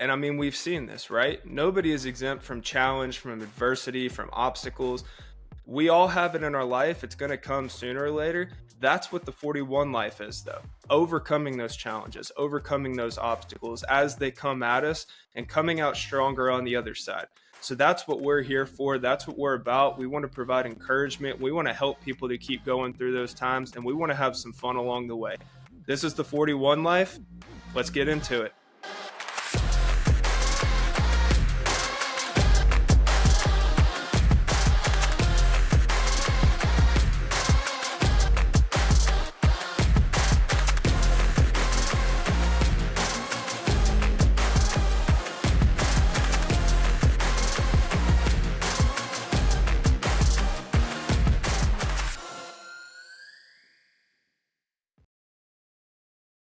And I mean, we've seen this, right? Nobody is exempt from challenge, from adversity, from obstacles. We all have it in our life. It's going to come sooner or later. That's what the 41 life is, though. Overcoming those challenges, overcoming those obstacles as they come at us and coming out stronger on the other side. So that's what we're here for. That's what we're about. We want to provide encouragement. We want to help people to keep going through those times, and we want to have some fun along the way. This is the 41 life. Let's get into it.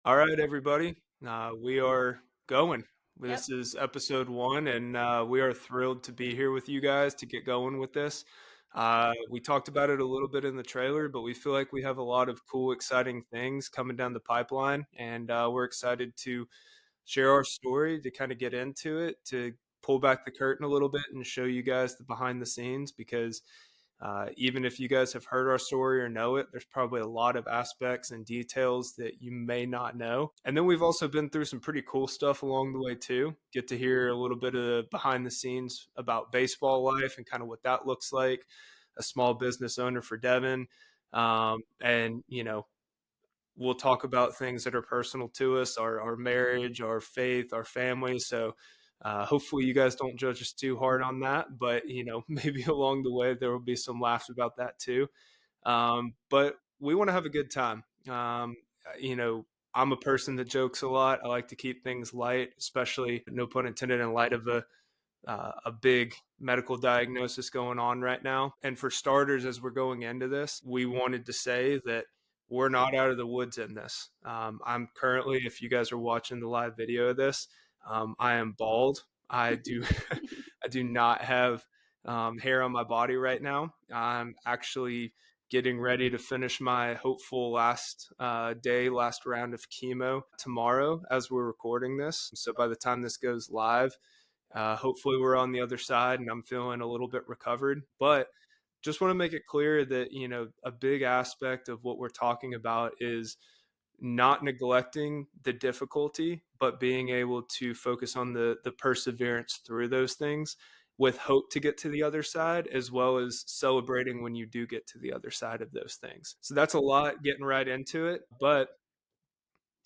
All right, everybody. We are going. Yep. This is episode one, and we are thrilled to be here with you guys to get going with this. We talked about it a little bit in the trailer, but we feel like we have a lot of cool, exciting things coming down the pipeline, and we're excited to share our story, to kind of get into it, to pull back the curtain a little bit and show you guys the behind the scenes because even if you guys have heard our story or know it, there's probably a lot of aspects and details that you may not know. And then we've also been through some pretty cool stuff along the way, too. Get to hear a little bit of the behind the scenes about baseball life and kind of what that looks like. A small business owner for Devin. And we'll talk about things that are personal to us, our marriage, our faith, our family. So hopefully you guys don't judge us too hard on that, but maybe along the way there will be some laughs about that too. But we want to have a good time. You know, I'm a person that jokes a lot. I like to keep things light, especially no pun intended in light of a big medical diagnosis going on right now. And for starters, as we're going into this, we wanted to say that we're not out of the woods in this. I'm currently, if you guys are watching the live video of this, I am bald. I do, I do not have hair on my body right now. I'm actually getting ready to finish my hopeful last round of chemo tomorrow as we're recording this. So by the time this goes live, hopefully we're on the other side and I'm feeling a little bit recovered. But just want to make it clear that, a big aspect of what we're talking about is not neglecting the difficulty, but being able to focus on the perseverance through those things with hope to get to the other side, as well as celebrating when you do get to the other side of those things. So that's a lot getting right into it, but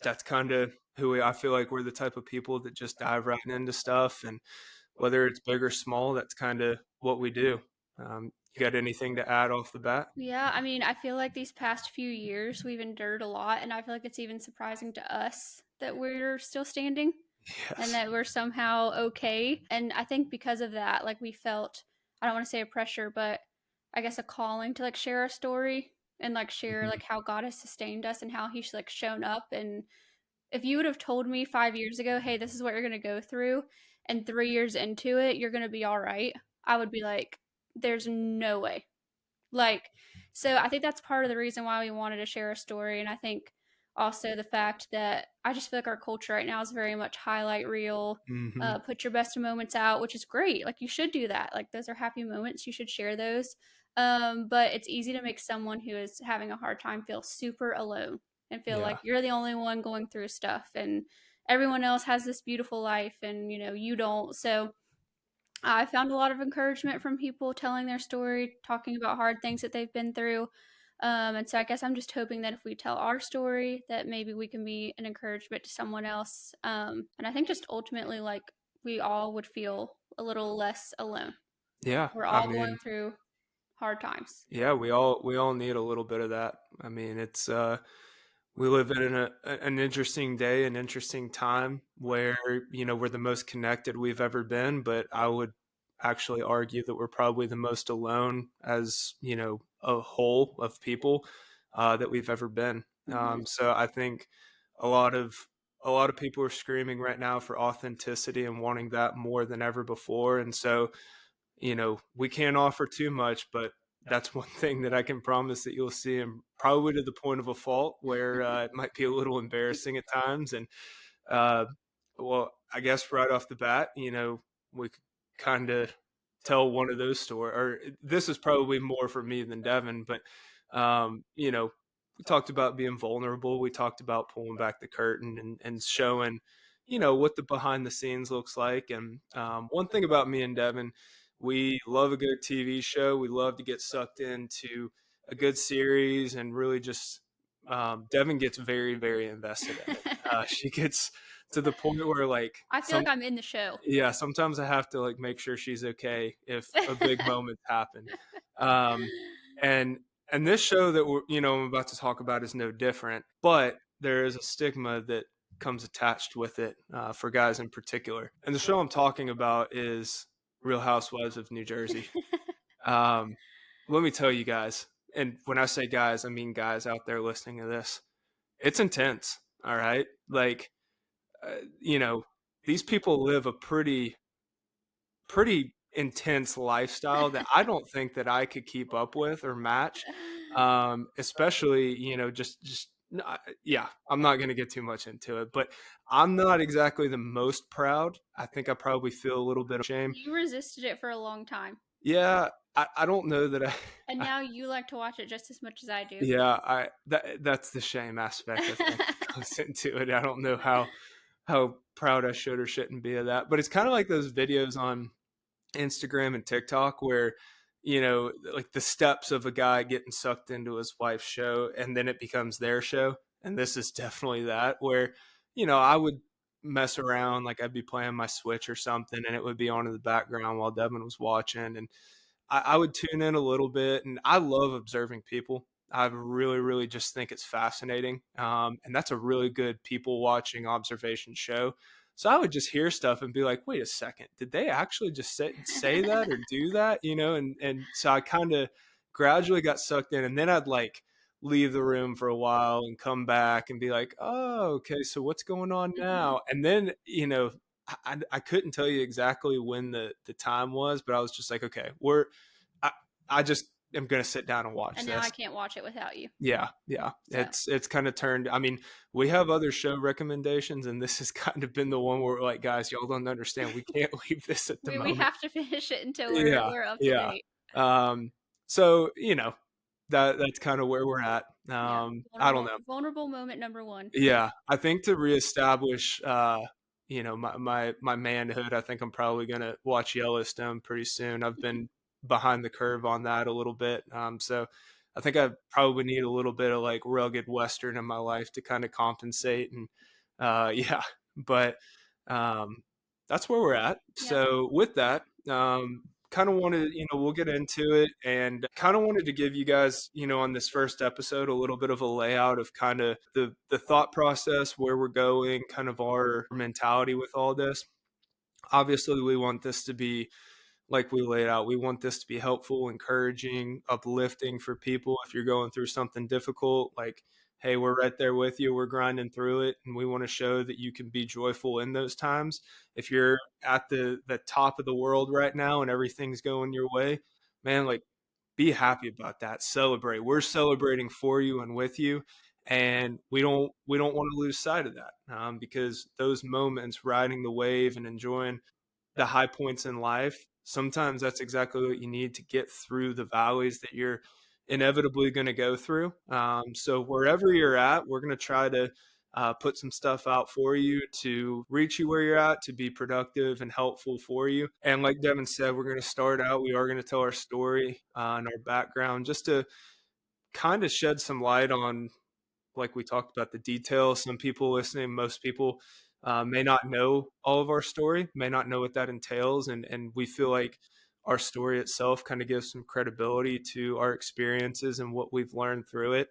that's kind of I feel like we're the type of people that just dive right into stuff. And whether it's big or small, that's kind of what we do. You got anything to add off the bat? Yeah, I mean, I feel like these past few years we've endured a lot, and I feel like it's even surprising to us that we're still standing and Yes. that we're somehow okay. And I think because of that, like we felt, I don't want to say a pressure, but I guess a calling to like share a story and like share Mhm. like how God has sustained us and how He's like shown up. And if you would have told me 5 years ago, hey, this is what you're going to go through, and 3 years into it, you're going to be all right, I would be like, there's no way. Like, so I think that's part of the reason why we wanted to share a story. And I think also the fact that I just feel like our culture right now is very much highlight reel, Mhm. put your best moments out, which is great. Like, you should do that. Like, those are happy moments. You should share those. But it's easy to make someone who is having a hard time feel super alone and feel Yeah. like you're the only one going through stuff and everyone else has this beautiful life and, you don't. So, I found a lot of encouragement from people telling their story, talking about hard things that they've been through. And so I guess I'm just hoping that if we tell our story, that maybe we can be an encouragement to someone else. And I think just ultimately, like, we all would feel a little less alone. Yeah. We're I all going mean, through hard times. yeah, we all need a little bit of that. I mean, it's we live in an interesting day, an interesting time where, we're the most connected we've ever been, but I would actually argue that we're probably the most alone as, a whole of people that we've ever been. Hmm. So I think a lot of a lot of people are screaming right now for authenticity and wanting that more than ever before. And so, we can't offer too much, but that's one thing that I can promise that you'll see, and probably to the point of a fault where it might be a little embarrassing at times. And uh, Well, I guess right off the bat, we could kind of tell one of those stories. Or this is probably more for me than Devin, but we talked about being vulnerable. We talked about pulling back the curtain and showing, what the behind the scenes looks like. And one thing about me and Devin, we love a good TV show. We love to get sucked into a good series and really just. Devin gets very, very invested in it. She gets to the point where like I feel like I'm in the show. yeah, sometimes I have to like make sure she's okay if a big moment happen. Um, and and this show that I'm about to talk about is no different, but there is a stigma that comes attached with it for guys in particular. And the show I'm talking about is Real Housewives of New Jersey. Um, let me tell you guys, and when I say guys, I mean guys out there listening to this. It's intense, all right? Like, you know, these people live a pretty intense lifestyle that I don't think that I could keep up with or match. Especially, just yeah, I'm not going to get too much into it, but I'm not exactly the most proud. I think I probably feel a little bit of shame. You resisted it for a long time, Yeah, I don't know that and I now you like to watch it just as much as I do. yeah, that's the shame aspect I think that goes into it. I don't know how proud I should or shouldn't be of that, but it's kind of like those videos on Instagram and TikTok where like the steps of a guy getting sucked into his wife's show and then it becomes their show. And this is definitely that where I would mess around, like I'd be playing my Switch or something and it would be on in the background while Devin was watching, and I would tune in a little bit, and I love observing people. I really, really just think it's fascinating, and that's a really good people watching observation show. So I would just hear stuff and be like, "Wait a second, did they actually just say that or do that?" And so I kind of gradually got sucked in, and then I'd like leave the room for a while and come back and be like, "Oh, okay, so what's going on now?" And then I couldn't tell you exactly when the time was, but I was just like, okay, I, I just am gonna sit down and watch And now I this. can't watch it without you. Yeah, yeah. So It's kind of turned. I mean, we have other show recommendations, and this has kind of been the one where we're like, guys, y'all don't understand. We can't leave this at the we moment. have to finish it until we're Yeah, we're up to yeah. date. Um, so that's kind of where we're at. Yeah, I don't vulnerable know. vulnerable moment number one. Yeah, I think to reestablish, my manhood, I think I'm probably gonna watch Yellowstone pretty soon. I've been behind the curve on that a little bit, so I think I probably need a little bit of like rugged Western in my life to kind of compensate, and yeah, but um, that's where we're at. Yep. So with that, kind of wanted, we'll get into it, and kind of wanted to give you guys, on this first episode, a little bit of a layout of kind of the thought process, where we're going, kind of our mentality with all this. Obviously, we want this to be like we laid out. We want this to be helpful, encouraging, uplifting for people. If you're going through something difficult, like, hey, we're right there with you. We're grinding through it, and we want to show that you can be joyful in those times. If you're at the top of the world right now and everything's going your way, man, like be happy about that. Celebrate. We're celebrating for you and with you, and we don't want to lose sight of that, because those moments, riding the wave and enjoying the high points in life, sometimes that's exactly what you need to get through the valleys that you're inevitably going to go through. So wherever you're at, we're going to try to put some stuff out for you to reach you where you're at, to be productive and helpful for you. And like Devin said, we're going to start out, we are going to tell our story and our background, just to kind of shed some light on, like we talked about, the details. Some people listening, most people may not know all of our story, may not know what that entails, and we feel like our story itself kind of gives some credibility to our experiences and what we've learned through it.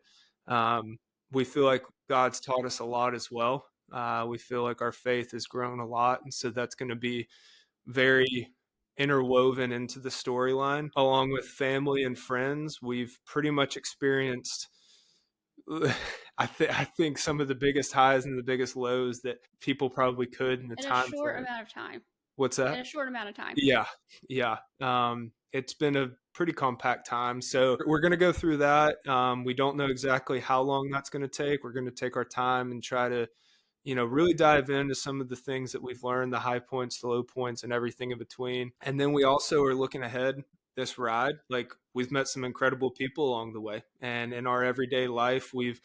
We feel like God's taught us a lot as well. We feel like our faith has grown a lot, and so that's going to be very interwoven into the storyline, along with family and friends. We've pretty much experienced I think some of the biggest highs and the biggest lows that people probably could in the In a time short frame. amount of time. What's In that? a short amount of time. Yeah, yeah. It's been a pretty compact time, so we're gonna go through that. We don't know exactly how long that's gonna take. We're gonna take our time and try to, really dive into some of the things that we've learned, the high points, the low points, and everything in between. And then we also are looking ahead this ride. Like, we've met some incredible people along the way. And in our everyday life, we've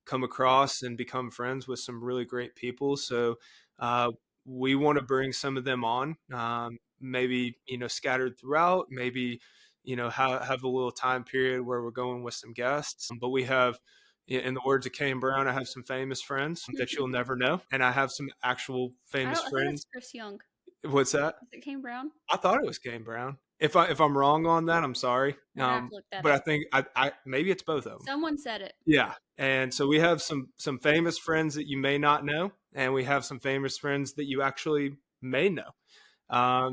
come across and become friends with some really great people. So, uh, we want to bring some of them on, maybe, scattered throughout, maybe, have a little time period where we're going with some guests. But we have, in the words of Kane Brown, I have some famous friends that you'll never know. And I have some actual I famous don't. I think that's friends. Chris Young. What's that? Is it Kane Brown? I thought it was Kane Brown. If I'm wrong on that, I'm sorry. We're gonna have to look that But I up. think I maybe it's both of them. Someone said it. Yeah, and so we have some famous friends that you may not know, and we have some famous friends that you actually may know.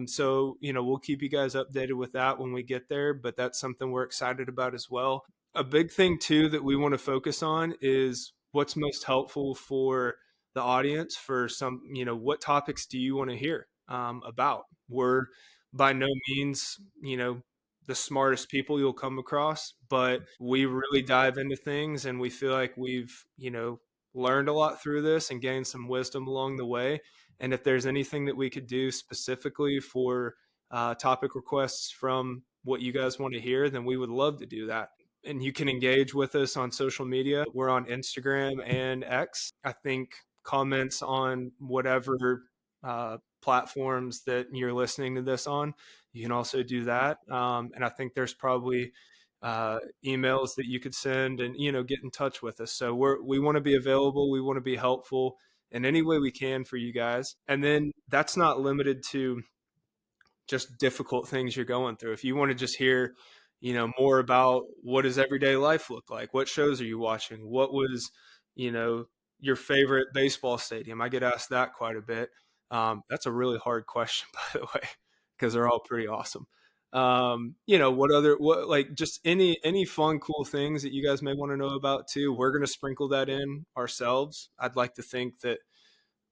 So, we'll keep you guys updated with that when we get there, but that's something we're excited about as well. A big thing too that we want to focus on is what's most helpful for the audience. For some, what topics do you want to hear about? We're by no means, the smartest people you'll come across, but we really dive into things, and we feel like we've, learned a lot through this and gained some wisdom along the way. And if there's anything that we could do specifically for topic requests from what you guys want to hear, then we would love to do that. And you can engage with us on social media. We're on Instagram and X. I think comments on whatever platforms that you're listening to this on, you can also do that. And I think there's probably emails that you could send and, get in touch with us. So we want to be available. We want to be helpful in any way we can for you guys. And then that's not limited to just difficult things you're going through. If you want to just hear, more about what does everyday life look like? What shows are you watching? What was, you know, your favorite baseball stadium? I get asked that quite a bit. That's a really hard question, by the way, because they're all pretty awesome. What like just any fun, cool things that you guys may want to know about too. We're gonna sprinkle that in ourselves. I'd like to think that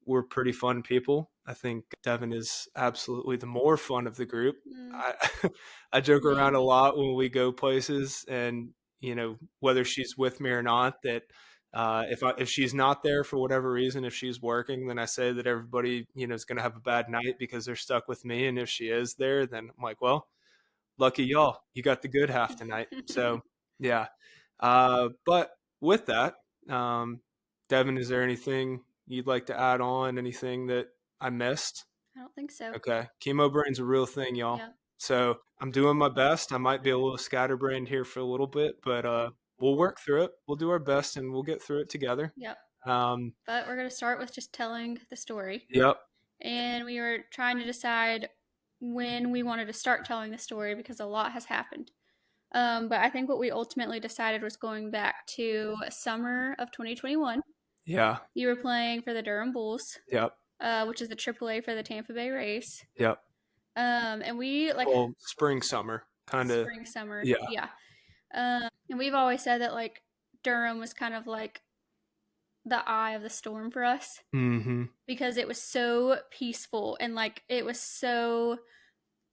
we're pretty fun people. I think Devin is absolutely the more fun of the group. Mm, I I joke around a maybe. lot when we go places, and whether she's with me or not. That if she's not there for whatever reason, if she's working, then I say that everybody is going to have a bad night because they're stuck with me. And if she is there, then I'm like, well, lucky y'all, you got the good half tonight. So yeah. But with that, um, Devin, is there anything you'd like to add on? Anything that I missed? I don't think so. Okay. Chemo brain's a real thing, y'all. Yeah. So I'm doing my best. I might be a little scatterbrained here for a little bit, but we'll work through it. We'll do our best and we'll get through it together. Yep. Um, But we're gonna start with just telling the story, yep. and we were trying to decide when we wanted to start telling the story because a lot has happened. But I think what we ultimately decided was going back to summer of 2021. Yeah. You were playing for the Durham Bulls, Yep. which is the AAA for the Tampa Bay Rays. Yep. And we like Well, spring, summer, kind of. spring, summer, Yeah. yeah. And we've always said that like Durham was kind of like the eye of the storm for us Mm-hmm. because it was so peaceful and like it was so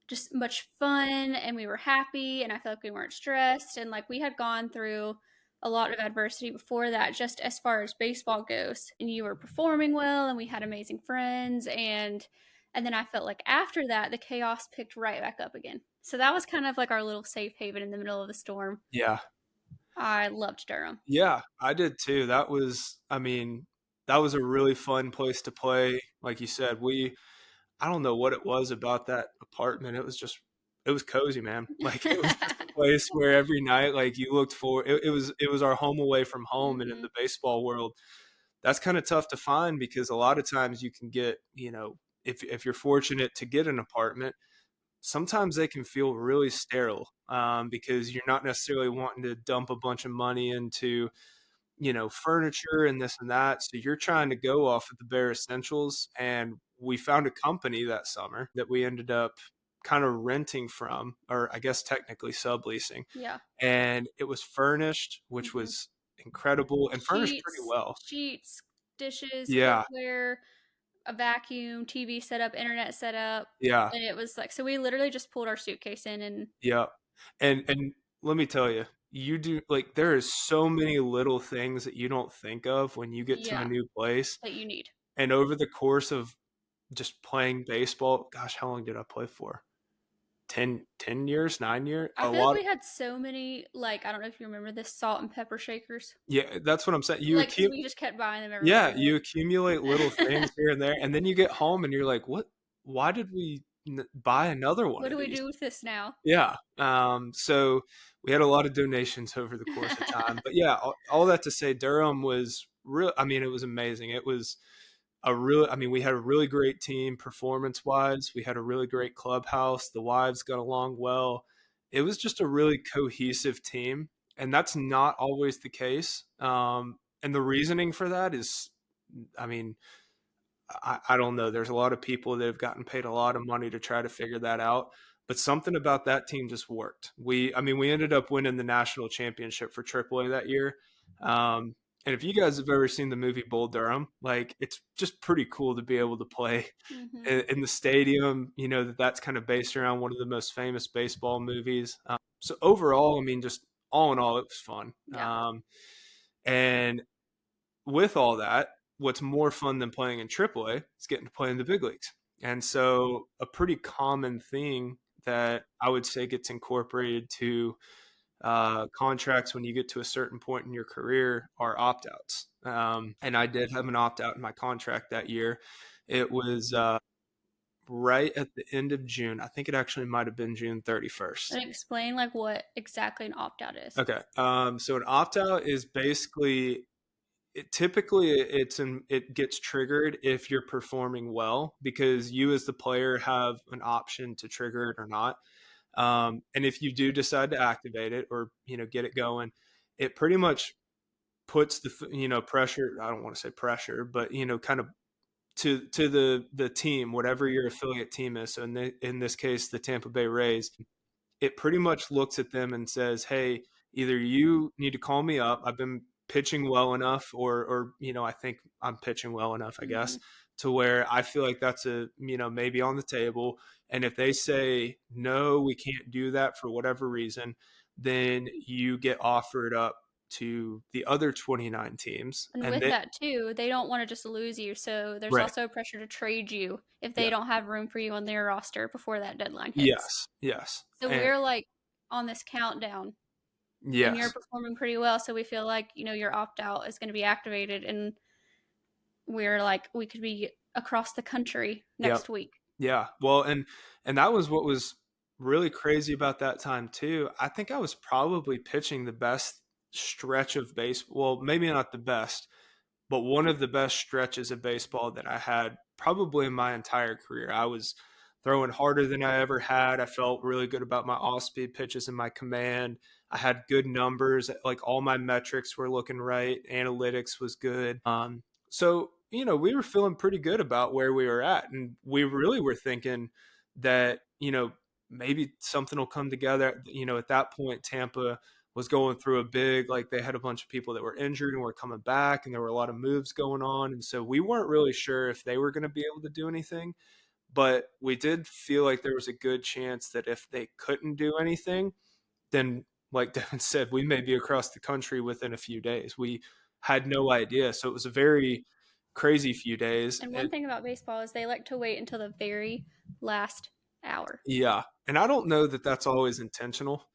just much fun and we were happy and I felt like we weren't stressed and like we had gone through a lot of adversity before that just as far as baseball goes and you were performing well and we had amazing friends and then I felt like after that the chaos picked right back up again. So that was kind of like our little safe haven in the middle of the storm. Yeah. I loved Durham. Yeah, I did too. I mean, that was a really fun place to play. Like you said, I don't know what it was about that apartment. It was cozy, man. Like it was just a place where every night, like you looked for, it was our home away from home. And in Hmm. the baseball world, that's kind of tough to find because a lot of times you can get, if you're fortunate to get an apartment, sometimes they can feel really sterile because you're not necessarily wanting to dump a bunch of money into furniture and this and that. So you're trying to go off of the bare essentials. And we found a company that summer that we ended up kind of renting from, or I guess technically subleasing. Yeah. And it was furnished, which Hmm. was incredible and furnished pretty well. Sheets, dishes, Yeah. cookware, a vacuum, TV setup, internet setup, Yeah. and it was like so we literally just pulled our suitcase in and Yeah. And let me tell you, you do there is so many little things that you don't think of when you get to a yeah, new place. that you need. And over the course of just playing baseball, gosh, how long did I play for? 10 years, 9 years, I a feel like lot. we had so many, like, I don't know if you remember this salt and pepper shakers. Yeah, that's what I'm saying. Like, because we just kept buying them everywhere Yeah, we you went. accumulate little things here and there, and then you get home and you're like, "What? Why did we buy another one What of do we these?" do with this now? Yeah. So we had a lot of donations over the course of time. But yeah, all that to say, Durham was real. I mean, it was amazing. It was I mean, we had a really great team performance wise. We had a really great clubhouse. The wives got along well. It was just a really cohesive team. And that's not always the case. And the reasoning for that is, I mean, I don't know. There's a lot of people that have gotten paid a lot of money to try to figure that out, but something about that team just worked. I mean, we ended up winning the national championship for AAA that year. Um, and if you guys have ever seen the movie Bull Durham, like it's just pretty cool to be able to play Hmm. in the stadium. You know that's kind of based around one of the most famous baseball movies. So overall, I mean, just all in all, it was fun. Yeah. And with all that, what's more fun than playing in AAA is getting to play in the big leagues. And so, a pretty common thing that I would say gets incorporated to contracts when you get to a certain point in your career are opt outs. And I did have an opt out in my contract that year. It was right at the end of June. I think it actually might have been June 31st. And explain like what exactly an opt out is. Okay. So, an opt out is basically typically it gets triggered if you're performing well because you as the player have an option to trigger it or not. And if you do decide to activate it or get it going, it pretty much puts the pressure. I don't want to say pressure, but kind of to the team, whatever your affiliate team is. So in this case, the Tampa Bay Rays, it pretty much looks at them and says, "Hey, either you need to call me up. I've been pitching well enough, or I think I'm pitching well enough, I Hmm. guess, to where I feel like that's maybe on the table. And if they say no, we can't do that for whatever reason, then you get offered up to the other 29 teams, And and with they that too, they don't want to just lose you, so there's right, also pressure to trade you if yeah, they don't have room for you on their roster before that deadline hits. yes, yes, So and we're like on this countdown and you're yes, performing pretty well, so we feel like, your opt out is going to be activated and we're like we could be across the country yep. next week. Yeah. Well, and that was what was really crazy about that time too. I think I was probably pitching the best stretch of baseball. Well, maybe not the best, but one of the best stretches of baseball that I had probably in my entire career. I was throwing harder than I ever had. I felt really good about my off speed pitches and my command. I had good numbers, like all my metrics were looking right. Analytics was good. So, we were feeling pretty good about where we were at. And we really were thinking that, maybe something will come together. At that point, Tampa was going through a big, like they had a bunch of people that were injured and were coming back, and there were a lot of moves going on. And so we weren't really sure if they were going to be able to do anything. But we did feel like there was a good chance that if they couldn't do anything, then, like Devin said, we may be across the country within a few days. We had no idea. So it was a very crazy few days. And one And thing about baseball is they like to wait until the very last hour. yeah, and I don't know that that's always intentional.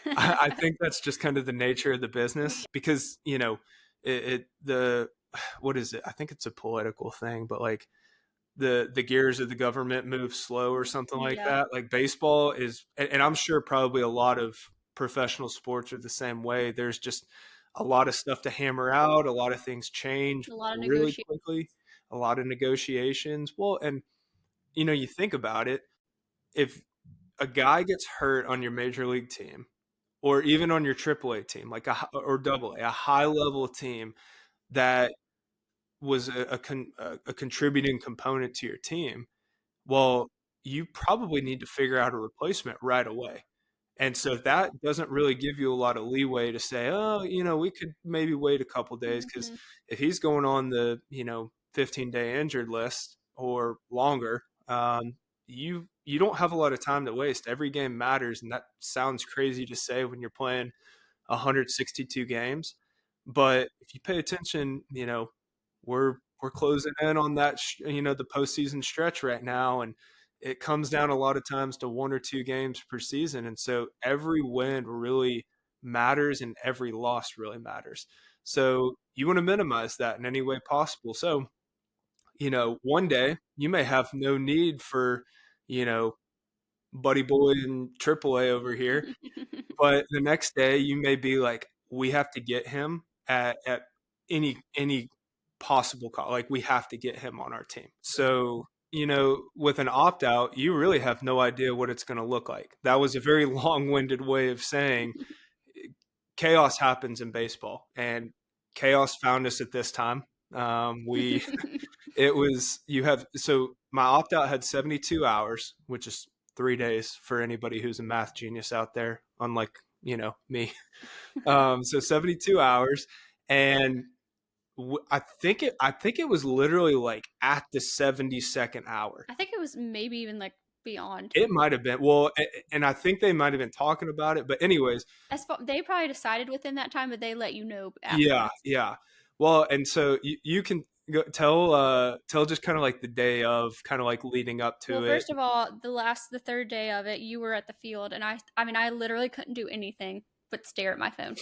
I think that's just kind of the nature of the business because, the, what is it? I think it's a political thing, but like the gears of the government move slow or something like Yeah, that. Like baseball is, and I'm sure probably a lot of professional sports are the same way. There's just a lot of stuff to hammer out. A lot of things change a lot of really negotiation. quickly. A lot of negotiations. Well, and you think about it. If a guy gets hurt on your major league team, or even on your AAA team, like or double A, a high level team that was a contributing component to your team, well, you probably need to figure out a replacement right away. And so that doesn't really give you a lot of leeway to say, oh, we could maybe wait a couple days because Hmm. if he's going on the 15-day injured list or longer, you don't have a lot of time to waste. Every game matters, and that sounds crazy to say when you're playing 162 games, but if you pay attention, we're we're closing in on that, the postseason stretch right now, and it comes down a lot of times to 1 or 2 games per season, and so every win really matters and every loss really matters. So you want to minimize that in any way possible. So, one day you may have no need for, you know, buddy boy in AAA over here, but the next day you may be like, we have to get him at any possible cost. Like we have to get him on our team. So, with an opt out, you really have no idea what it's going to look like. That was a very long-winded way of saying chaos happens in baseball, and chaos found us at this time. We it was you have so my opt out had 72 hours, which is 3 days for anybody who's a math genius out there, unlike me. So 72 hours, and I think it was literally like at the 72nd hour. I think it was maybe even like beyond. It might have been well, and I think they might have been talking about it. But anyways, As far, they probably decided within that time, but they let you know yeah, afterwards. yeah. Well, and so you can tell just kind of like the day of, kind of like leading up Well, to it. first of all, the third day of it, you were at the field, and I mean, I literally couldn't do anything but stare at my phone.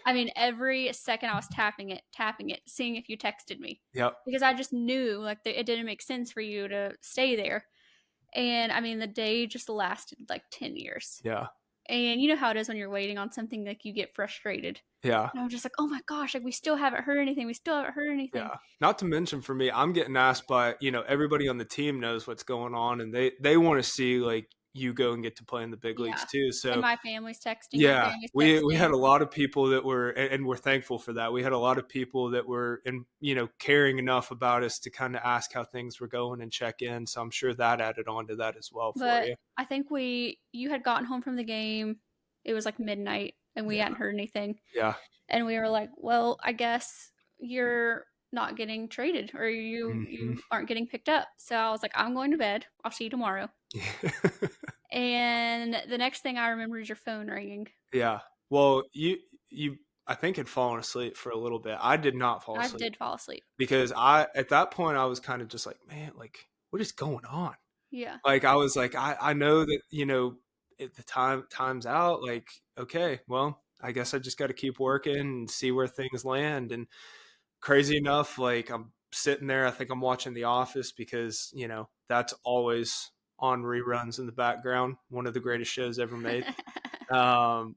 I mean, every second I was tapping it, seeing if you texted me, Yep. because I just knew like it didn't make sense for you to stay there. And I mean, the day just lasted like 10 years. Yeah. And you know how it is when you're waiting on something, like you get frustrated. Yeah. And I'm just like, oh my gosh, like we still haven't heard anything. We still haven't heard anything. Yeah. Not to mention for me, I'm getting asked by, everybody on the team knows what's going on, and they want to see like you go and get to play in the big leagues Yeah. too. And So my family's texting. Your yeah, family's we had texting. a lot of people that were, and we're thankful for that. We had a lot of people that were, caring enough about us to kind of ask how things were going and check in. So I'm sure that added on to that as well for But you. I think you had gotten home from the game. It was like midnight, and we Yeah. hadn't heard anything. Yeah. And we were like, well, I guess you're not getting traded, or Hmm. you aren't getting picked up. So I was like, I'm going to bed. I'll see you tomorrow. And the next thing I remember is your phone ringing. Yeah. Well, you I think had fallen asleep for a little bit. I did not fall I asleep did fall asleep. because at that point I was kind of just like, man, like what is going on? Yeah. Like I was like, I know that, at the time's out, like, okay, well, I guess I just got to keep working and see where things land. And crazy enough, like I'm sitting there, I think I'm watching The Office because, that's always on reruns in the background. One of the greatest shows ever made.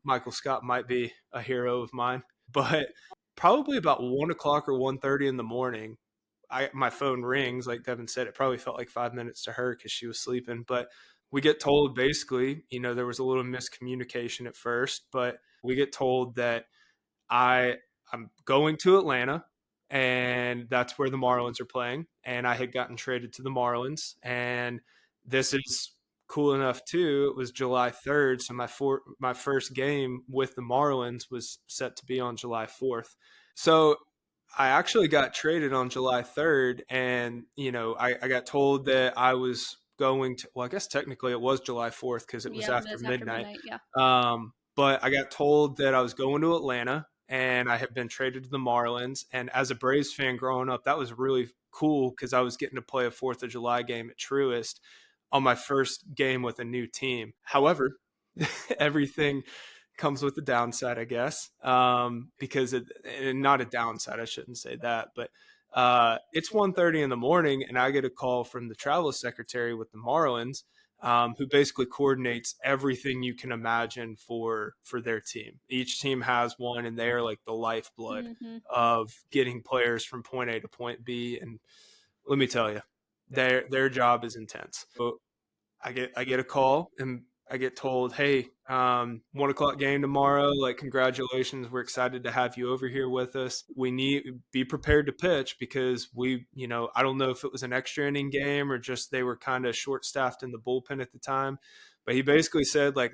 Michael Scott might be a hero of mine, but probably about 1 o'clock or 1:30 in the morning, my phone rings. Like Devin said, it probably felt like 5 minutes to her because she was sleeping. But we get told basically, there was a little miscommunication at first, but we get told that I I'm going to Atlanta, and that's where the Marlins are playing. And I had gotten traded to the Marlins, and this is cool enough too. It was July 3rd, so my first game with the Marlins was set to be on July 4th. So I actually got traded on July 3rd, and I got told that I was going to. Well, I guess technically it was July 4th because it was Yeah, it after was after midnight. midnight. Yeah. But I got told that I was going to Atlanta, and I had been traded to the Marlins. And as a Braves fan growing up, that was really cool because I was getting to play a Fourth of July game at Truist on my first game with a new team. However, everything comes with a downside, I guess, because and not a downside. I shouldn't say that, but it's 1:30 in the morning, and I get a call from the travel secretary with the Marlins, who basically coordinates everything you can imagine for their team. Each team has one, and they are like the lifeblood Mm-hmm. of getting players from point A to point B. And let me tell you, their job is intense. So I get a call, and I get told, "Hey, 1 o'clock game tomorrow. Like, congratulations. We're excited to have you over here with us. We need be prepared to pitch because I don't know if it was an extra inning game or just they were kind of short staffed in the bullpen at the time, but he basically said like,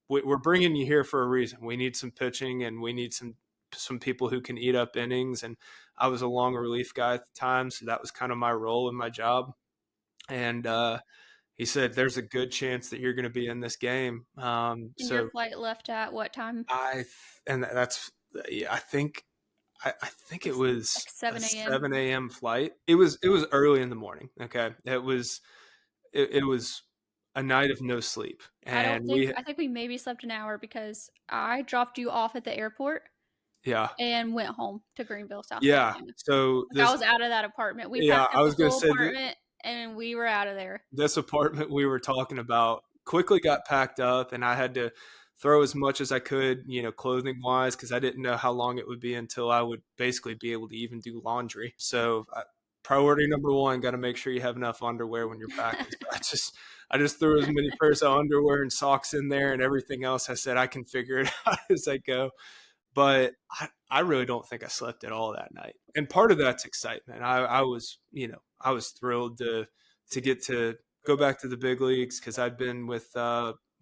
we're bringing you here for a reason. We need some pitching, and we need some people who can eat up innings." And I was a long relief guy at the time, so that was kind of my role in my job. And he said, "There's a good chance that you're going to be in this game." And your So flight left at what time? and that's, yeah, I think. I think it It's was like a 7 a.m. 7 a.m. flight. It was early in the morning. Okay, it was a night of no sleep, and we I think we maybe slept an hour because I dropped you off at the airport yeah and went home to Greenville, South yeah. Carolina. So Like I this was out of that apartment. We yeah, packed up I the was gonna whole say that apartment and we were out of there. this apartment we were talking about quickly got packed up, and I had to throw as much as I could, clothing wise, because I didn't know how long it would be until I would basically be able to even do laundry. So, priority number one, got to make sure you have enough underwear when you're packing. So I just threw as many pairs of underwear and socks in there, and everything else I said I can figure it out as I go. But I really don't think I slept at all that night. And part of that's excitement. I was thrilled to get to go back to the big leagues, because I'd been with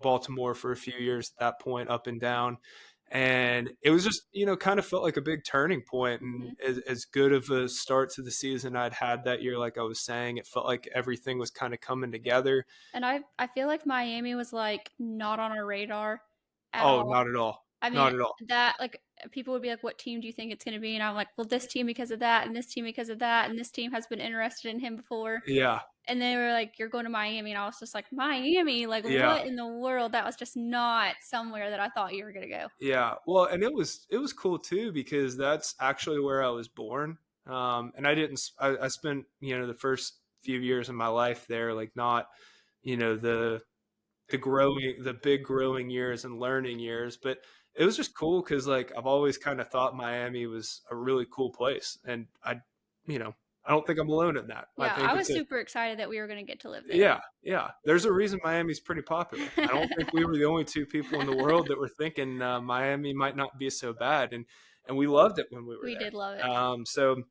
Baltimore for a few years at that point, up and down. And it was just, kind of felt like a big turning point. And Mhm. as good of a start to the season I'd had that year, like I was saying, it felt like everything was kind of coming together. And I feel like Miami was like not on our radar at Oh, all. not at all. I mean, Not at all. that like people would be like, "What team do you think it's going to be?" And I'm like, "Well, this team because of that, and this team because of that, and this team has been interested in him before." Yeah. And they were like, "You're going to Miami," and I was just like, "Miami? Like, Yeah. what in the world? That was just not somewhere that I thought you were going to go." Yeah, well, and it was cool too, because that's actually where I was born. And I didn't. I spent the first few years of my life there, like not the big growing years and learning years, but it was just cool because like I've always kind of thought Miami was a really cool place, and you know I don't think I'm alone in that. I Yeah, think I it's was a super excited that we were going to get to live there. yeah, yeah. There's a reason Miami's pretty popular. I don't think we were the only two people in the world that were thinking Miami might not be so bad, and we loved it when we were We did love it. there. So,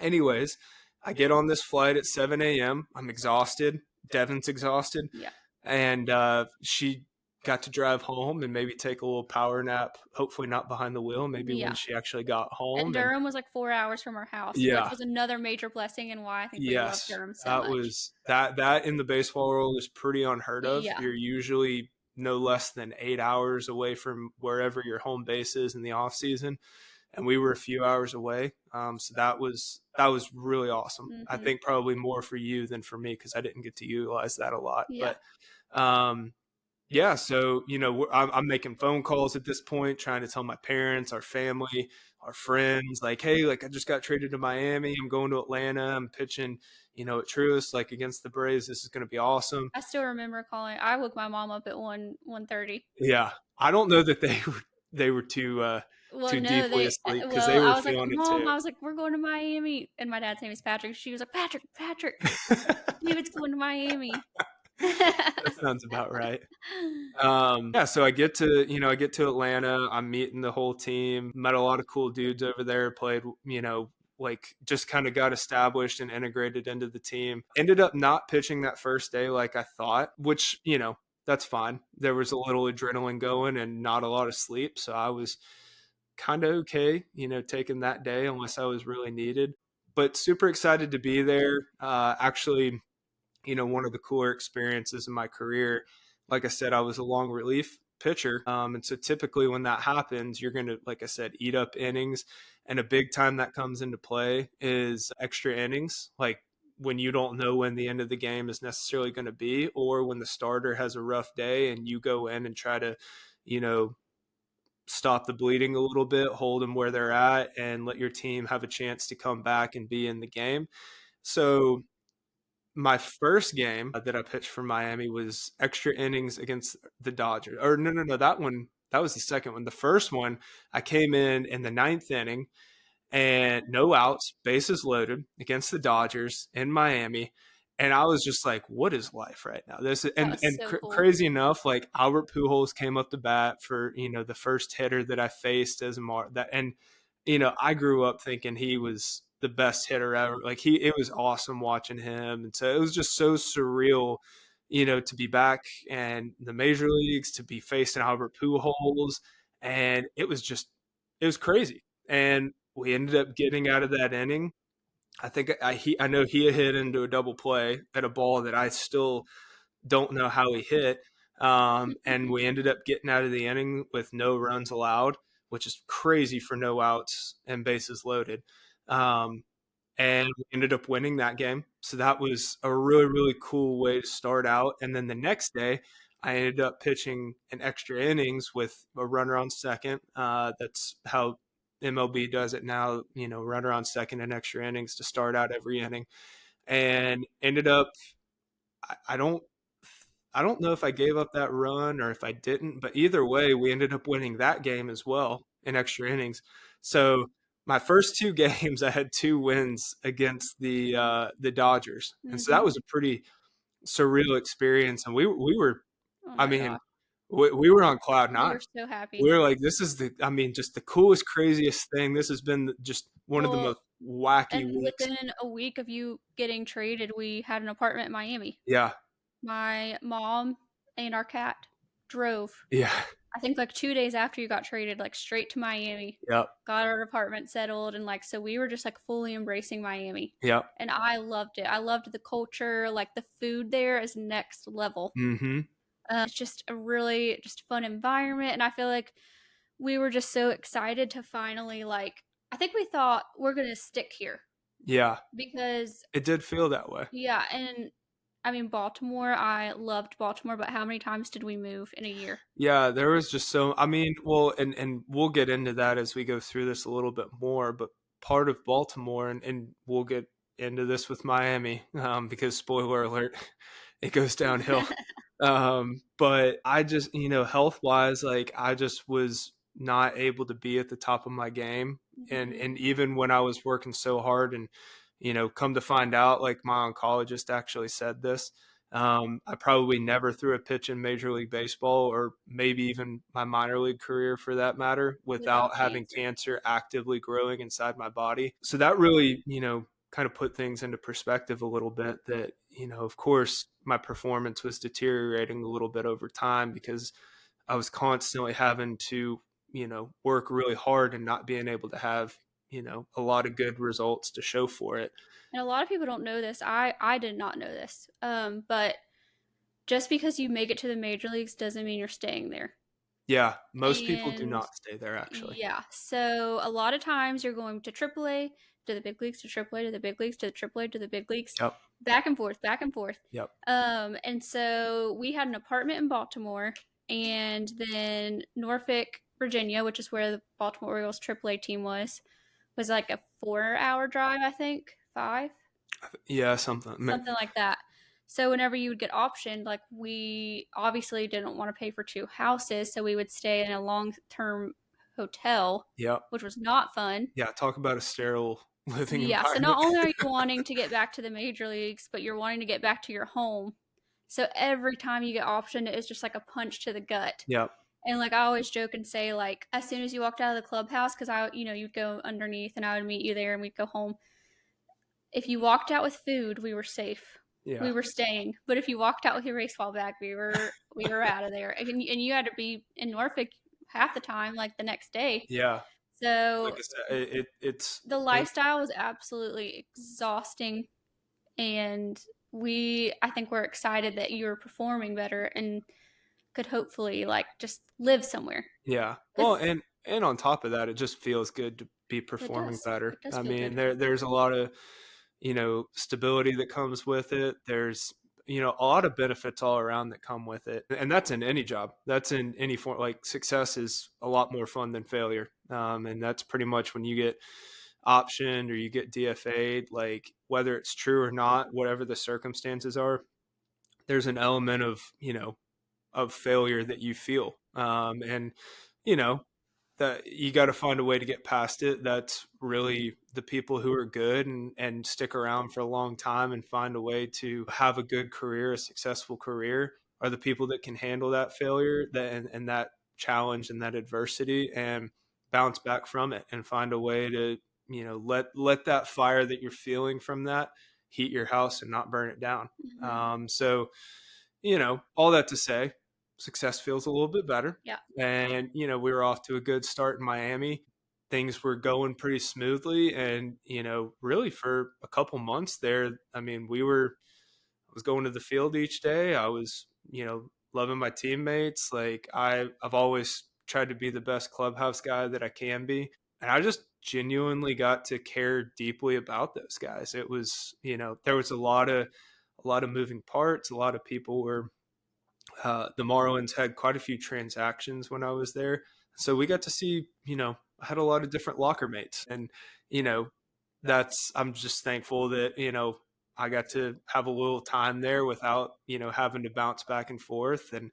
anyways, I get on this flight at 7 a.m. I'm exhausted. Devin's exhausted, Yeah. and she got to drive home and maybe take a little power nap. Hopefully, not behind the wheel. Maybe when Yeah. she actually got And home, and Durham was like 4 hours from our house, which yeah, was another major blessing and why I think we love yes, Durham so that much. was that in the baseball world is pretty unheard of. Yeah. You're usually no less than 8 hours away from wherever your home base is in the off season, and we were a few hours away. So that was really awesome. I Hmm. think probably more for you than for me, because I didn't get to utilize that a lot. Yeah. But um, yeah, so I'm making phone calls at this point, trying to tell my parents, our family, our friends, like, hey, like I just got traded to Miami. I'm going to Atlanta. I'm pitching, at Truist, like against the Braves. This is going to be awesome. I still remember calling. I woke my mom up at 1:30. Yeah, I don't know that they were too Well, too no, deeply they asleep, because they well, were I was like, feeling it "Mom," too. I was like, "We're going to Miami." And my dad's name is Patrick. She was like, "Patrick, Patrick, David's going to Miami." That sounds about right. Yeah, so I get to Atlanta. I'm meeting the whole team. Met a lot of cool dudes over there. Played, like just kind of got established and integrated into the team. Ended up not pitching that first day like I thought, which that's fine. There was a little adrenaline going and not a lot of sleep, so I was kind of okay, taking that day unless I was really needed. But super excited to be there. Actually, one of the cooler experiences in my career. Like I said, I was a long relief pitcher. And so typically when that happens, you're going to, like I said, eat up innings. And a big time that comes into play is extra innings. Like when you don't know when the end of the game is necessarily going to be, or when the starter has a rough day and you go in and try to, you know, stop the bleeding a little bit, hold them where they're at, and let your team have a chance to come back and be in the game. So my first game that I pitched for Miami was extra innings against the Dodgers. Or no, no, no, that was the second one. The first one, I came in the ninth inning and no outs, bases loaded against the Dodgers in Miami. And I was just like, what is life right now? This That and was and so cr- cool. crazy enough, like Albert Pujols came up to bat for the first hitter that I faced as a that, and I grew up thinking he was the best hitter ever. Like it was awesome watching him, and so it was just so surreal, to be back in the major leagues, to be facing Albert Pujols, and it was crazy. And we ended up getting out of that inning. I think I know he hit into a double play at a ball that I still don't know how he hit. And we ended up getting out of the inning with no runs allowed, which is crazy for no outs and bases loaded. Um, and we ended up winning that game. So that was a really, really cool way to start out. And then the next day, I ended up pitching an extra innings with a runner on second. That's how MLB does it now, runner on second and extra innings to start out every inning. And ended up, I don't I don't know if I gave up that run or if I didn't, but either way, we ended up winning that game as well in extra innings. So my first two games, I had two wins against the Dodgers, and so that Mhm. was a pretty surreal experience. And we were, Oh I my mean, god. we were on cloud We nine. were so happy. We were like, this is just the coolest, craziest thing. This has been just one of the Well, most wacky and weeks. within a week of you getting traded, we had an apartment in Miami. Yeah, My mom and our cat drove, yeah, I think, like, 2 days after you got traded, like, straight to Miami, yep, got our apartment settled, and, like, so we were just, like, fully embracing Miami, yep, and I loved it. I loved the culture, like, the food there is next level. mm-hmm, It's just a really just fun environment, and I feel like we were just so excited to finally, like, I think we thought, "We're gonna stick here," yeah. because It did feel that way. yeah, and I mean, Baltimore, I loved Baltimore, but how many times did we move in a year? Yeah, there was just so I mean, well, and we'll get into that as we go through this a little bit more, but part of Baltimore and we'll get into this with Miami, because spoiler alert, it goes downhill. But I just, health wise, like I just was not able to be at the top of my game. Mhm. And even when I was working so hard and, come to find out, like my oncologist actually said this. I probably never threw a pitch in Major League Baseball or maybe even my minor league career for that matter Without without having cancer. cancer actively growing inside my body. So that really, kind of put things into perspective a little bit that, of course, my performance was deteriorating a little bit over time because I was constantly having to, work really hard and not being able to have, a lot of good results to show for it. And a lot of people don't know this. I did not know this. But just because you make it to the major leagues doesn't mean you're staying there. Yeah, most people do And not stay there actually. yeah, so a lot of times you're going to AAA, to the big leagues, to AAA, to the big leagues, to the AAA, to the big leagues, Yep, back and forth, back and forth. yep. And so we had an apartment in Baltimore, and then Norfolk, Virginia, which is where the Baltimore Orioles AAA team was like a 4 hour drive, I think, five, Yeah, something. something like that. So whenever you would get optioned, like, we obviously didn't want to pay for two houses, so we would stay in a long-term hotel, Yep. which was not fun. Yeah, talk about a sterile living Yeah, so not environment. only are you wanting to get back to the major leagues, but you're wanting to get back to your home. So every time you get optioned, it's just like a punch to the gut. Yep, And like, I always joke and say, like, as soon as you walked out of the clubhouse, because you'd go underneath and I would meet you there and we'd go home. If you walked out with food, we were safe. yeah, We were staying. But if you walked out with your baseball bag, we were out of there. And you had to be in Norfolk half the time, like the next day. yeah. Like So I said, it's the it, lifestyle was absolutely exhausting, and I think we're excited that you were performing better and could hopefully, like, just live somewhere. yeah. Well, Because and on top of that, it just feels good to be it performing does. better. It does I feel mean, good. there's a lot of stability that comes with it. There's a lot of benefits all around that come with it, and that's in any job. That's in any form. Like success is a lot more fun than failure, and that's pretty much when you get optioned or you get DFA'd. Like whether it's true or not, whatever the circumstances are, there's an element of of failure that you feel, and you know that you got to find a way to get past it. That's really the people who are good and stick around for a long time and find a way to have a good career, a successful career, are the people that can handle that failure and that challenge and that adversity and bounce back from it and find a way to let that fire that you're feeling from that heat your house and not burn it down. Hmm. So all that to say, success feels a little bit better. Yeah. And, we were off to a good start in Miami. Things were going pretty smoothly. And, really for a couple months there, I mean, I was going to the field each day. I was, loving my teammates. Like I've always tried to be the best clubhouse guy that I can be. And I just genuinely got to care deeply about those guys. It was, there was a lot of moving parts. A lot of people were the Marlins had quite a few transactions when I was there. So we got to see, I had a lot of different locker mates. And, you know, I'm just thankful that, I got to have a little time there without, having to bounce back and forth. And,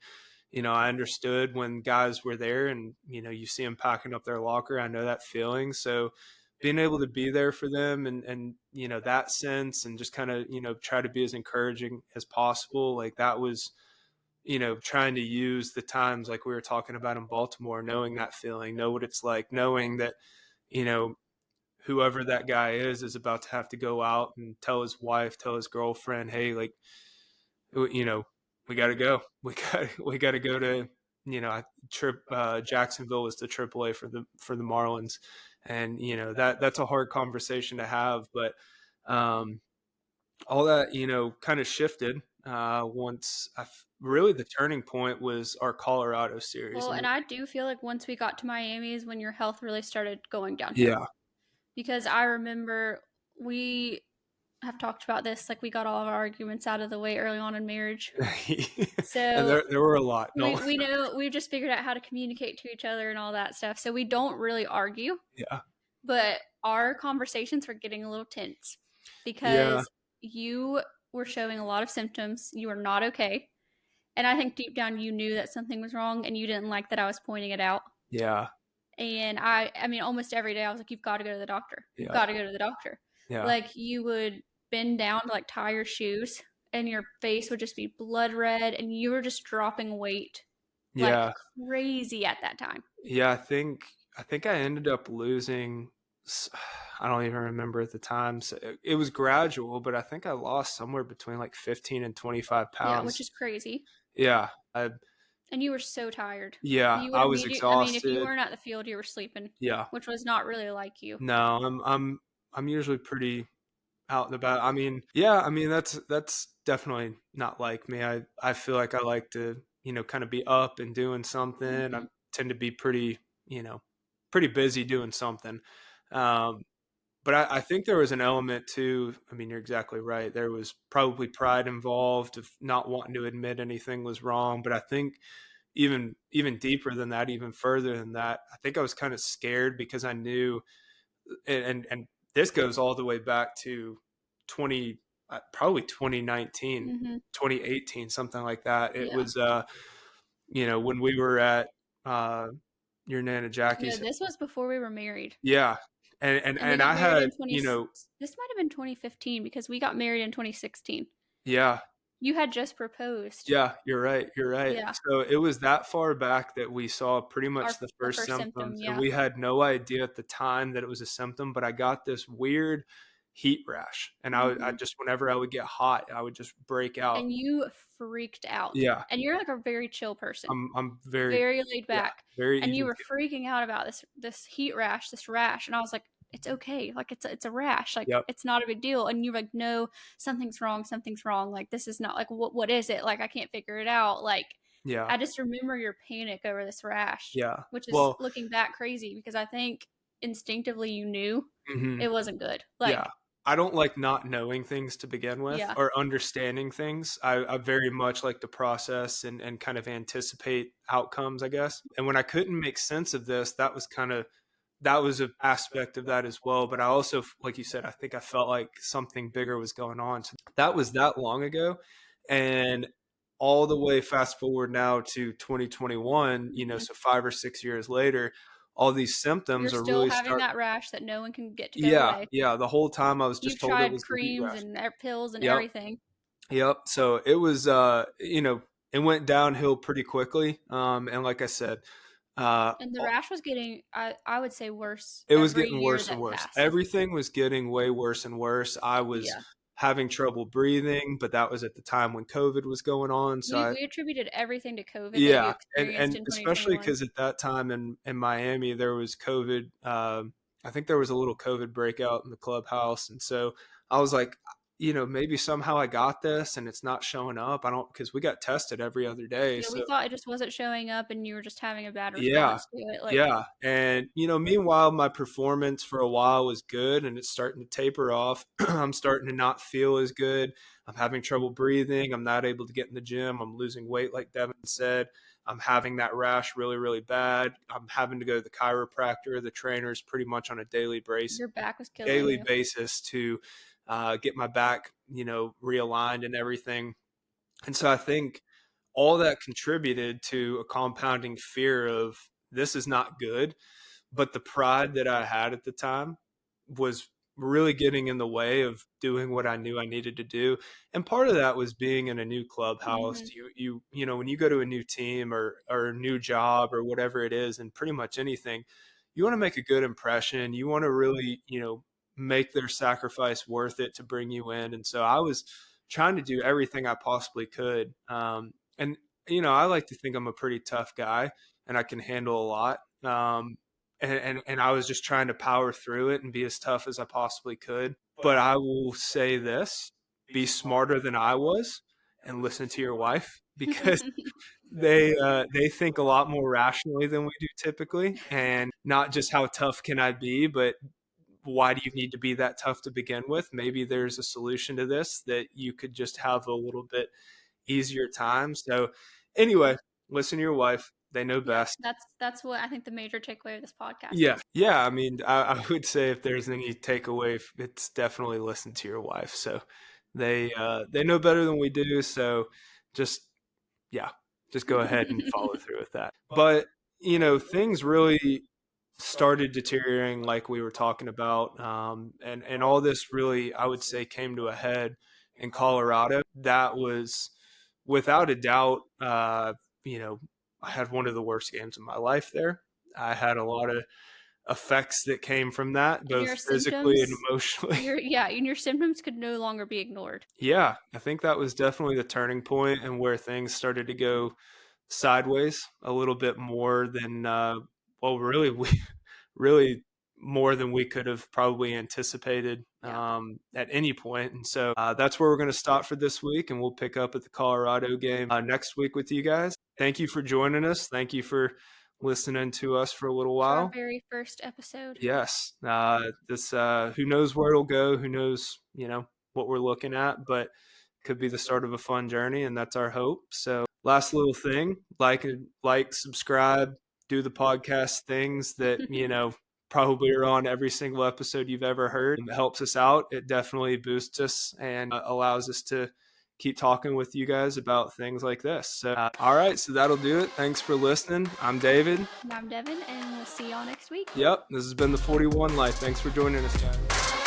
I understood when guys were there and, you see them packing up their locker. I know that feeling. So being able to be there for them and, that sense and just kind of, try to be as encouraging as possible. Like that was, trying to use the times like we were talking about in Baltimore, knowing that feeling, know what it's like, knowing that, you know, whoever that guy is about to have to go out and tell his wife, tell his girlfriend, hey, like, you know, we got to go. We got to go to, Jacksonville was the AAA for the Marlins. And, that's a hard conversation to have, but, all that kind of shifted once really the turning point was our Colorado series. Well, And and I do feel like once we got to Miami is when your health really started going downhill. yeah. Because I remember we have talked about this, like we got all of our arguments out of the way early on in marriage. And So there were a lot. we, No. we know we've just figured out how to communicate to each other and all that stuff. So we don't really argue, Yeah. but our conversations were getting a little tense Yeah. because you were showing a lot of symptoms. You were not okay. And I think deep down you knew that something was wrong and you didn't like that I was pointing it out. Yeah. And I mean, almost every day I was like, you've got to go to the doctor. You've Yeah. got to go to the doctor. Yeah. Like you would bend down to like tie your shoes and your face would just be blood red and you were just dropping weight like Yeah. crazy at that time. Yeah. I think I ended up losing. I don't even remember at the time. So it was gradual, but I think I lost somewhere between like 15 and 25 Yeah, which pounds. is crazy. Yeah. And you were so tired. Yeah. You would I was immediately, I mean, if you exhausted. weren't at the field, you were sleeping, Yeah. which was not really like you. No, I'm usually pretty out and about. I mean, yeah, I mean that's definitely not like me. I feel like I like to, kind of be up and doing something. I Hmm. tend to be pretty, pretty busy doing something. Um, but I think there was an element too. I mean, you're exactly right. There was probably pride involved of not wanting to admit anything was wrong. But I think even deeper than that, even further than that, I think I was kind of scared because I knew and this goes all the way back to 20 probably 2019, Hmm. 2018, something like that. It Yeah. was when we were at your Nana No, Jackie's. this was before we were married. Yeah. and and, And we and got I married had in 20, this might have been 2015 because we got married in 2016. yeah. You had just proposed. Yeah, you're right. Yeah. So it was that far back that we saw pretty much the The first first symptom. symptoms, and Yeah. we had no idea at the time that it was a symptom, but I got this weird heat rash, and I Hmm. just whenever I would get hot, I would just break out. And you freaked out. Yeah, And you're like a very chill person, I'm very very laid yeah, back. very And you even were freaking out about this heat rash, this rash. And I was like, it's okay. Like it's a rash. Like yep, it's not a big deal. And you were like, no, something's wrong. Something's wrong. Like this is not like what is it? Like I can't figure it out. Like yeah, I just remember your panic over this rash, yeah. which is Well, looking back crazy because I think instinctively you knew mhm. it wasn't good. Yeah. Like, I don't like not knowing things to begin with yeah. or understanding things. I very much like to process and kind of anticipate outcomes, I guess. And when I couldn't make sense of this, that was an aspect of that as well. But I also, like you said, I think I felt like something bigger was going on. So that was that long ago. And all the way fast forward now to 2021, Hmm. so 5 or 6 years later, all these You're symptoms are still really having starting. that rash that no one can get to go Yeah, away. yeah, the whole time I was just You've told it tried was the heat creams rash. and pills and Yep, everything. yep, so it was, it went downhill pretty quickly, and like I said, uh, And the rash was getting, I would say, worse it was every getting year worse and that worse. passed. Everything was getting way worse and worse. I was Yeah. having trouble breathing, but that was at the time when COVID was going on, so We attributed everything to COVID that you yeah, experienced and in especially 2021. because at that time in Miami, there was COVID, I think there was a little COVID breakout in the clubhouse, and so I was like, maybe somehow I got this and it's not showing up. I don't, because we got tested every other day. Yeah, So we thought it just wasn't showing up and you were just having a bad yeah. response to it. Like, Yeah. And, meanwhile, my performance for a while was good and it's starting to taper off. I'm starting to not feel as good. I'm having trouble breathing. I'm not able to get in the gym. I'm losing weight, like Devin said. I'm having that rash really, really bad. I'm having to go to the chiropractor, the trainers pretty much on a your back was killing you. basis to get my back, realigned and everything. And so I think all that contributed to a compounding fear of this is not good. But the pride that I had at the time was really getting in the way of doing what I knew I needed to do. And part of that was being in a new clubhouse. Mhm. When you go to a new team or a new job or whatever it is, and pretty much anything, you want to make a good impression. You want to really, make their sacrifice worth it to bring you in. And so I was trying to do everything I possibly could. And I like to think I'm a pretty tough guy and I can handle a lot. And I was just trying to power through it and be as tough as I possibly could. But I will say this, be smarter than I was and listen to your wife because they think a lot more rationally than we do typically, and not just how tough can I be, but why do you need to be that tough to begin with? Maybe there's a solution to this that you could just have a little bit easier time. So anyway, listen to your wife. They know Yep, best. that's what I think the major takeaway of this podcast Yeah. is. Yeah. I mean, I would say if there's any takeaway, it's definitely listen to your wife. So they know better than we do. So just, yeah, just go ahead and follow through with that. But, things really started deteriorating like we were talking about. And all this really, I would say, came to a head in Colorado. That was without a doubt, you know, I had one of the worst games of my life there. I had a lot of effects that came from that, And both your physically and symptoms, emotionally. and your symptoms could no longer be ignored. Yeah, I think that was definitely the turning point and where things started to go sideways a little bit more than, well, really, we really more than we could have probably anticipated Yeah. at any point. And so that's where we're going to stop for this week, and we'll pick up at the Colorado game next week with you guys. Thank you for joining us. Thank you for listening to us for a little For our while. very first episode. Yes. This who knows where it'll go? Who knows, what we're looking at, but could be the start of a fun journey, and that's our hope. So, last little thing, subscribe, do the podcast things that, probably are on every single episode you've ever heard. It helps us out. It definitely boosts us and allows us to keep talking with you guys about things like this. So, all right, so that'll do it. Thanks for listening. I'm David. And I'm Devin, and we'll see y'all next week. Yep, this has been the 41 Life. Thanks for joining us, guys.